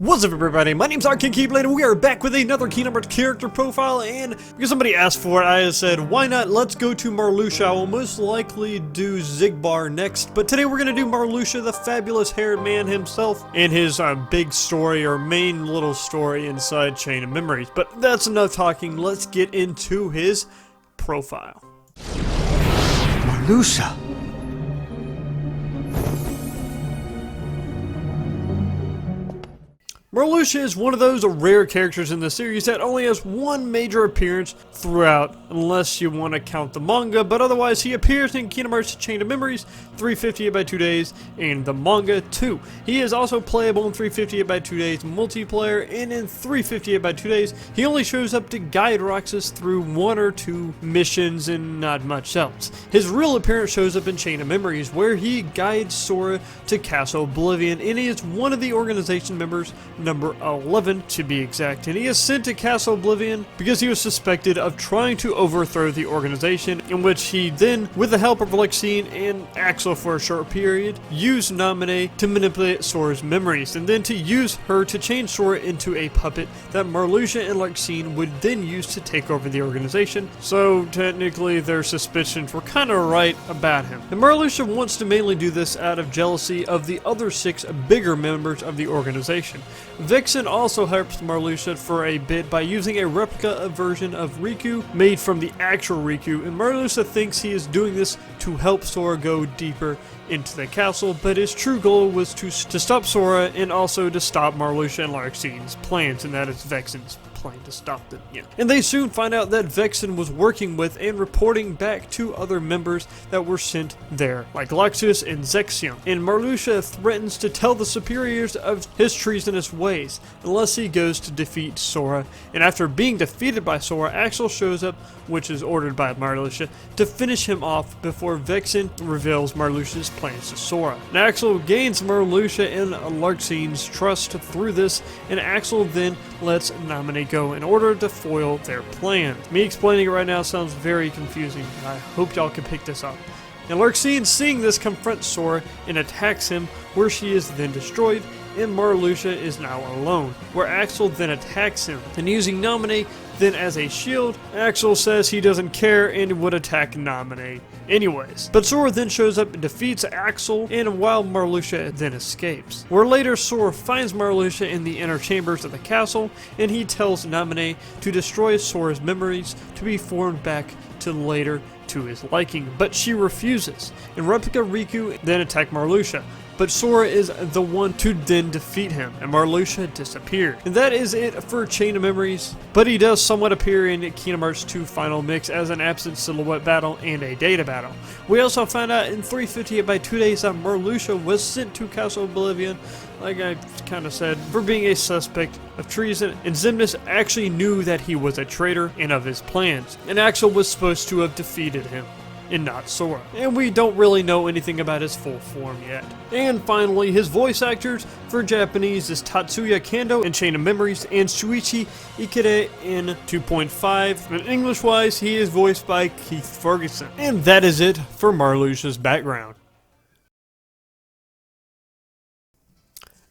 What's up, everybody? My name's Keyblade, and we are back with another Kingdom Hearts character profile. And because somebody asked for it, I said, why not? Let's go to Marluxia. I will most likely do Xigbar next, but today we're gonna do Marluxia, the fabulous haired man himself, and his big story or main little story inside Chain of Memories. But that's enough talking. Let's get into his profile. Marluxia. Marluxia is one of those rare characters in the series that only has one major appearance throughout, unless you want to count the manga, but otherwise he appears in Kingdom Hearts Chain of Memories, 358 by 2 days, and the manga too. He is also playable in 358 by 2 days multiplayer, and in 358 by 2 days, he only shows up to guide Roxas through one or two missions and not much else. His real appearance shows up in Chain of Memories, where he guides Sora to Castle Oblivion, and he is one of the organization members, number 11 to be exact, and he is sent to Castle Oblivion because he was suspected of trying to overthrow the organization, in which he then, with the help of Luxine and Axel for a short period, used Naminé to manipulate Sora's memories, and then to use her to change Sora into a puppet that Marluxia and Luxine would then use to take over the organization. So technically their suspicions were kind of right about him. And Marluxia wants to mainly do this out of jealousy of the other 6 bigger members of the organization. Vexen also helps Marluxia for a bit by using a replica version of Riku made from the actual Riku, and Marluxia thinks he is doing this to help Sora go deeper into the castle, but his true goal was to stop Sora and also to stop Marluxia and Luxine's plans, and that is Vexen's plan to stop them. And they soon find out that Vexen was working with and reporting back to other members that were sent there, like Luxus and Zexion. And Marluxia threatens to tell the superiors of his treasonous ways unless he goes to defeat Sora. And after being defeated by Sora, Axel shows up, which is ordered by Marluxia, to finish him off before Vexen reveals Marluxia's plans to Sora. And Axel gains Marluxia and Luxine's trust through this, and Axel then lets Naminé go in order to foil their plan. Me explaining it right now sounds very confusing. I hope y'all can pick this up. And Luxine, seeing this, confronts Sora and attacks him, where she is then destroyed, and Marluxia is now alone, where Axel then attacks him, and using Naminé then as a shield, Axel says he doesn't care and would attack Naminé anyways. But Sora then shows up and defeats Axel, and while Marluxia then escapes. Where later Sora finds Marluxia in the inner chambers of the castle, and he tells Naminé to destroy Sora's memories to be formed back to later to his liking, but she refuses, and Replica Riku then attack Marluxia. But Sora is the one to then defeat him, and Marluxia disappeared. And that is it for Chain of Memories, but he does somewhat appear in Kingdom Hearts 2 Final Mix as an absent silhouette battle and a data battle. We also found out in 358 by 2 days that Marluxia was sent to Castle Oblivion, like I kind of said, for being a suspect of treason, and Xemnas actually knew that he was a traitor and of his plans, and Axel was supposed to have defeated him, and not Sora. And we don't really know anything about his full form yet. And finally, his voice actors for Japanese is Tatsuya Kando in Chain of Memories and Shuichi Ikeda in 2.5. And English-wise, he is voiced by Keith Ferguson. And that is it for Marluxia's background.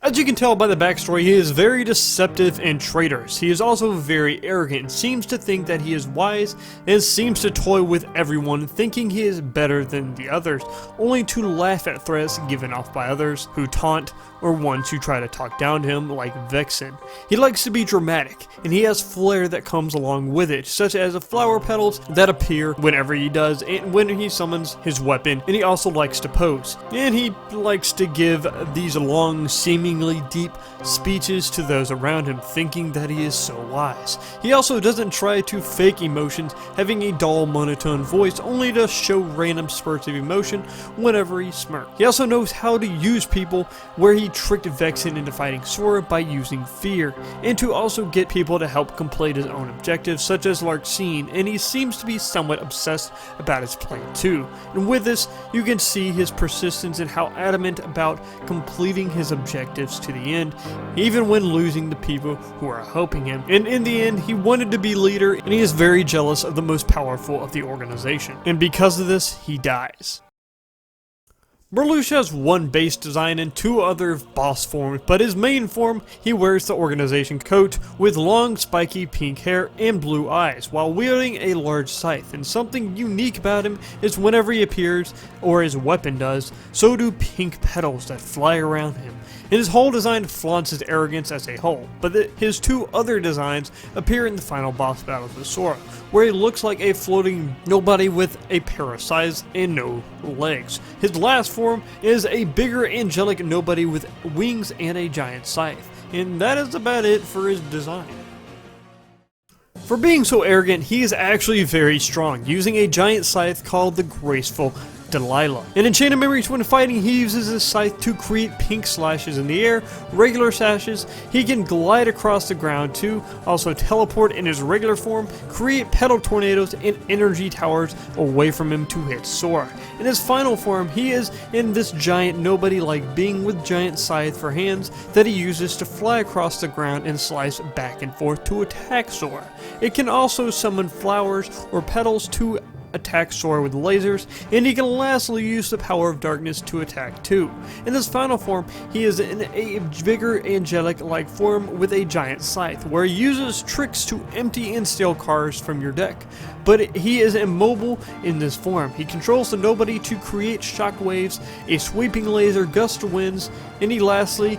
As you can tell by the backstory, he is very deceptive and traitorous. He is also very arrogant and seems to think that he is wise and seems to toy with everyone, thinking he is better than the others, only to laugh at threats given off by others who taunt or ones who try to talk down to him, like Vexen. He likes to be dramatic, and he has flair that comes along with it, such as flower petals that appear whenever he does and when he summons his weapon, and he also likes to pose. And he likes to give these long, seemingly deep speeches to those around him, thinking that he is so wise. He also doesn't try to fake emotions, having a dull, monotone voice only to show random spurts of emotion whenever he smirks. He also knows how to use people, where he tricked Vexen into fighting Sora by using fear, and to also get people to help complete his own objectives, such as Luxine, and he seems to be somewhat obsessed about his plan too. And with this, you can see his persistence and how adamant about completing his objectives to the end, even when losing the people who are helping him. And in the end, he wanted to be leader, and he is very jealous of the most powerful of the organization. And because of this, he dies. Marluxia has one base design and two other boss forms, but his main form, he wears the organization coat with long spiky pink hair and blue eyes while wielding a large scythe, and something unique about him is whenever he appears, or his weapon does, so do pink petals that fly around him. And his whole design flaunts his arrogance as a whole, but his two other designs appear in the final boss battle with Sora, where he looks like a floating nobody with a pair of scythes and no legs. His last form is a bigger angelic nobody with wings and a giant scythe, and that is about it for his design. For being so arrogant, he is actually very strong, using a giant scythe called the Graceful Delilah. And in Chain of Memories, when fighting, he uses his scythe to create pink slashes in the air, regular slashes. He can glide across the ground too, also teleport in his regular form, create petal tornadoes and energy towers away from him to hit Sora. In his final form, he is in this giant nobody-like being with giant scythe for hands that he uses to fly across the ground and slice back and forth to attack Sora. It can also summon flowers or petals to attack Sora with lasers, and he can lastly use the power of darkness to attack too. In this final form, he is in a bigger angelic-like form with a giant scythe, where he uses tricks to empty and steal cards from your deck. But he is immobile in this form. He controls the nobody to create shockwaves, a sweeping laser, gust of winds, and he lastly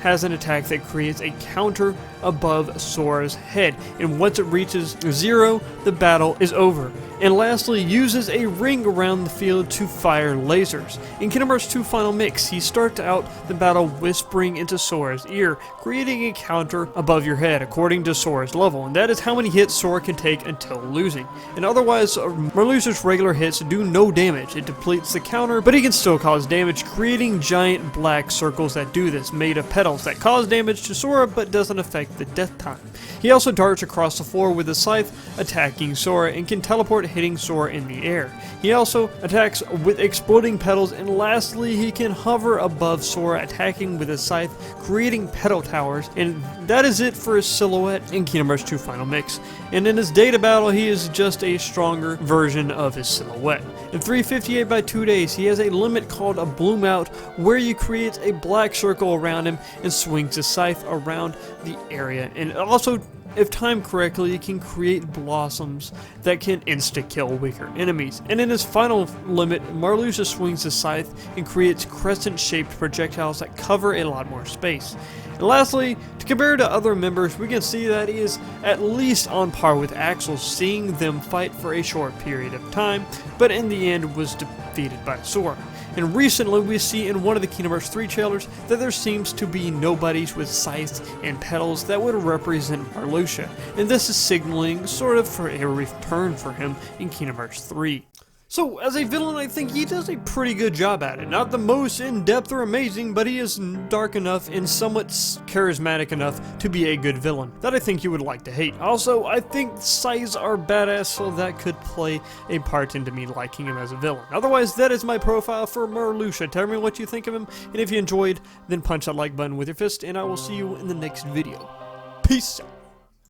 has an attack that creates a counter above Sora's head, and once it reaches 0, the battle is over. And lastly, uses a ring around the field to fire lasers. In Kingdom Hearts 2 Final Mix, he starts out the battle whispering into Sora's ear, creating a counter above your head according to Sora's level, and that is how many hits Sora can take until losing. And otherwise, Marluxia's regular hits do no damage. It depletes the counter, but he can still cause damage, creating giant black circles that do this, made of petals that cause damage to Sora but doesn't affect the death time. He also darts across the floor with his scythe, attacking Sora, and can teleport, hitting Sora in the air. He also attacks with exploding petals, and lastly, he can hover above Sora, attacking with his scythe, creating petal towers, and that is it for his silhouette in Kingdom Hearts 2 Final Mix. And in his data battle, he is just a stronger version of his silhouette. In 358 by 2 days, he has a limit called a Bloom Out, where he creates a black circle around him and swings his scythe around the area. And also, if timed correctly, it can create blossoms that can insta-kill weaker enemies. And in his final limit, Marluxia swings his scythe and creates crescent-shaped projectiles that cover a lot more space. And lastly, to compare to other members, we can see that he is at least on par with Axel, seeing them fight for a short period of time, but in the end was defeated by Sora. And recently we see in one of the Kingdom Hearts 3 trailers that there seems to be nobodies with scythes and petals that would represent Marluxia, and this is signaling sort of for a return for him in Kingdom Hearts 3. So, as a villain, I think he does a pretty good job at it. Not the most in-depth or amazing, but he is dark enough and somewhat charismatic enough to be a good villain that I think you would like to hate. Also, I think scythes are badass, so that could play a part into me liking him as a villain. Otherwise, that is my profile for Marluxia. Tell me what you think of him, and if you enjoyed, then punch that like button with your fist, and I will see you in the next video. Peace out.